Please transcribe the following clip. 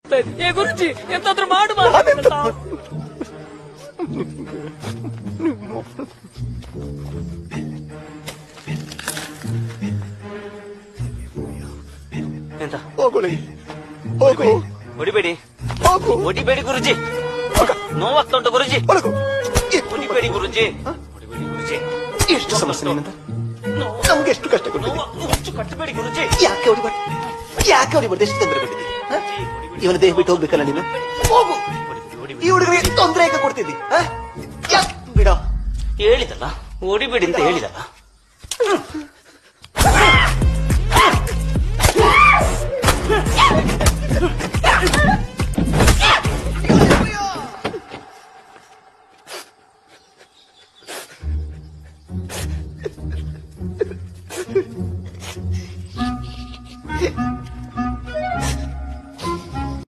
ಆಗ್ತಾ ಇದೆ. ಏ ಗುರುಜಿ ಎಂತಾದ್ರೂ ಮಾಡು ಎಂತ ಹೋಗುಳಿ ಹೋಗು ಹೊಡಿಬೇಡಿ ಹೋಗು ಹೊಡಿಬೇಡಿ ಗುರುಜಿ, ನೋವಾಗ್ತಾ ಉಂಟು ಗುರುಜಿ. ಒಳಗು ಹೊಡಿಬೇಡಿ ಗುರುಜಿ, ಹೊಡಿಬೇಡಿ ಗುರುಜಿ. ಎಷ್ಟು ಸಮಸ್ಯೆ ನಿನ್ನಂತ ನಮ್ಗೆ ಎಷ್ಟು ಕಷ್ಟ ಕೊಟ್ಟಿದ್ದೆ. ಅಷ್ಟು ಕಟ್ಟಬೇಡಿ ಗುರುಜಿ. ಯಾಕೆ ಹೊಡಿಬಾರ್ದು ಎಷ್ಟು ತೊಂದರೆ ಕೊಟ್ಟಿದ್ದಿ. ಇವನ ದೇಹ ಬಿಟ್ಟು ಹೋಗ್ಬೇಕಲ್ಲ ನೀನು. ಹೋಗು. ಈ ಹುಡುಗರಿಗೆ ತೊಂದರೆ ಯಾಕೆ ಕೊಡ್ತಿದ್ದಿ? ಯಾಕೆ ಬಿಡ ಹೇಳಿದಲ್ಲ ಹೊಡಿಬೇಡಿ ಅಂತ ಹೇಳಿದಲ್ಲ.